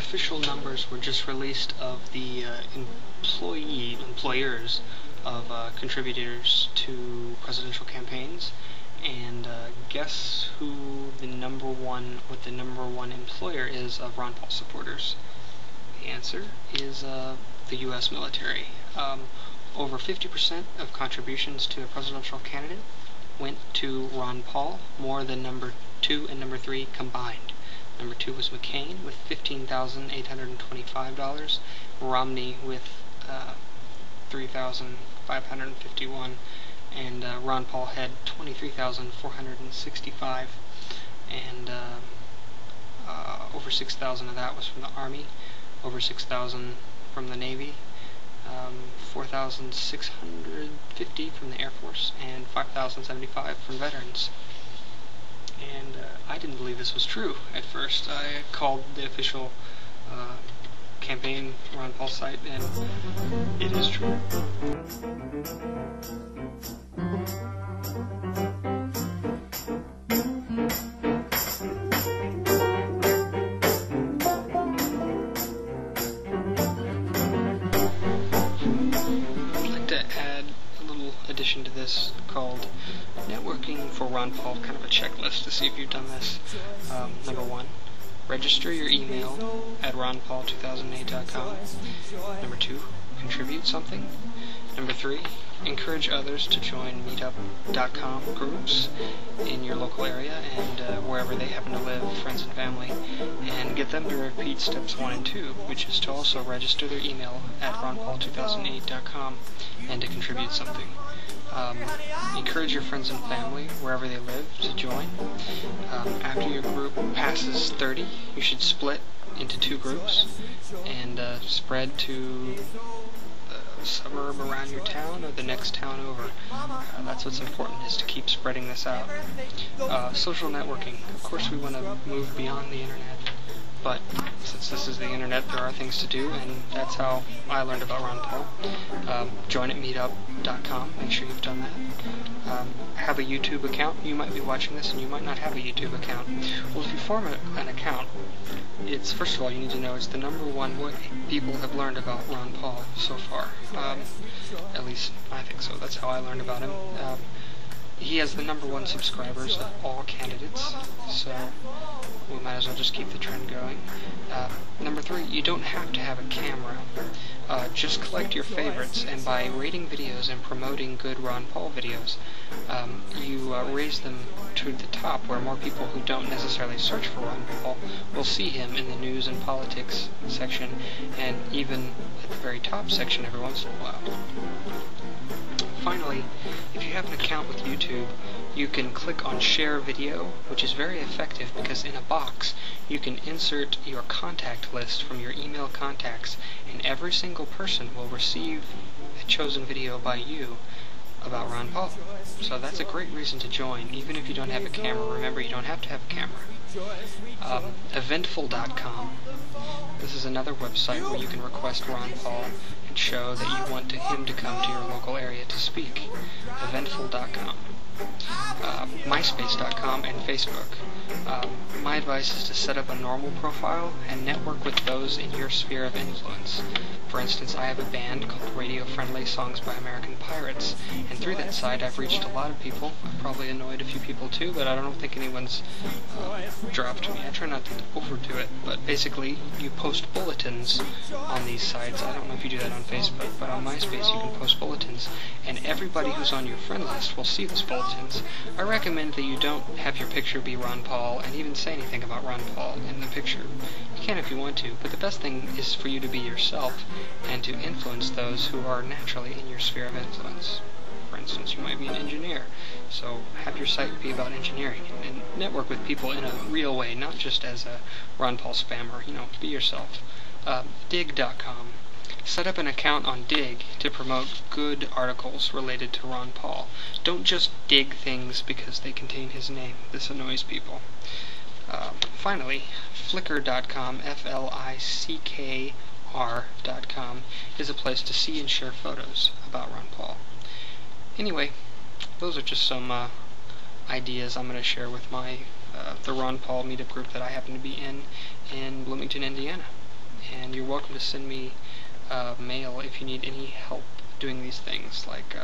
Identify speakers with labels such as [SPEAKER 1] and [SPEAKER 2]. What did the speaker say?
[SPEAKER 1] official numbers were just released of the employers of contributors to presidential campaigns, and guess what the number one employer is of Ron Paul supporters? The answer is the U.S. military. Over 50% of contributions to a presidential candidate went to Ron Paul, more than number 2 and number 3 combined. Number 2 was McCain with $15,825, Romney with $3,551, and Ron Paul had $23,465, and over 6,000 of that was from the Army, over 6,000 from the Navy, 4,650 from the Air Force, and 5,075 from veterans. And I didn't believe this was true at first. I called the official campaign Ron Paul site, and it is true. Addition to this called Networking for Ron Paul, kind of a checklist to see if you've done this. Number 1, register your email at ronpaul2008.com. Number 2, contribute something. Number 3, encourage others to join meetup.com groups in your local area and wherever they happen to live, friends and family, and get them to repeat steps 1 and 2, which is to also register their email at ronpaul2008.com and to contribute something. Encourage your friends and family, wherever they live, to join. After your group passes 30, you should split into 2 groups and spread to the suburb around your town or the next town over. That's what's important, is to keep spreading this out. Social networking. Of course, we want to move beyond the internet, but since this is the internet, there are things to do, and that's how I learned about Ron Paul. Join at meetup.com. Make sure you've done that. Have a YouTube account. You might be watching this and you might not have a YouTube account. Well, if you form an account, it's, first of all, you need to know it's the number 1 way people have learned about Ron Paul so far. At least I think so. That's how I learned about him. He has the number 1 subscribers of all candidates, so we might as well just keep the trend going. Number 3, you don't have to have a camera. Just collect your favorites, and by rating videos and promoting good Ron Paul videos, you raise them to the top, where more people who don't necessarily search for Ron Paul will see him in the news and politics section, and even at the very top section every once in a while. Finally, if you have an account with YouTube, you can click on Share Video, which is very effective because in a box you can insert your contact list from your email contacts, and every single person will receive a chosen video by you about Ron Paul. So that's a great reason to join, even if you don't have a camera. Remember, you don't have to have a camera. Eventful.com. This is another website where you can request Ron Paul and show that you want him to come to your local area to speak. Eventful.com. MySpace.com and Facebook. My advice is to set up a normal profile and network with those in your sphere of influence. For instance, I have a band called Radio Friendly Songs by American Pirates, and through that site I've reached a lot of people. I've probably annoyed a few people too, but I don't think anyone's dropped me. I try not to overdo it, but basically you post bulletins on these sites. I don't know if you do that on Facebook, but on MySpace you can post bulletins, and everybody who's on your friend list will see those bulletins. I recommend that you don't have your picture be Ron Paul and even say anything about Ron Paul in the picture. You can if you want to, but the best thing is for you to be yourself and to influence those who are naturally in your sphere of influence. For instance, you might be an engineer, so have your site be about engineering and network with people in a real way, not just as a Ron Paul spammer. Be yourself. Dig.com. Set up an account on Dig to promote good articles related to Ron Paul. Don't just dig things because they contain his name. This annoys people. Finally, Flickr.com, Flickr.com, is a place to see and share photos about Ron Paul. Anyway, those are just some ideas I'm going to share with the Ron Paul meetup group that I happen to be in Bloomington, Indiana. and you're welcome to send me mail if you need any help doing these things, like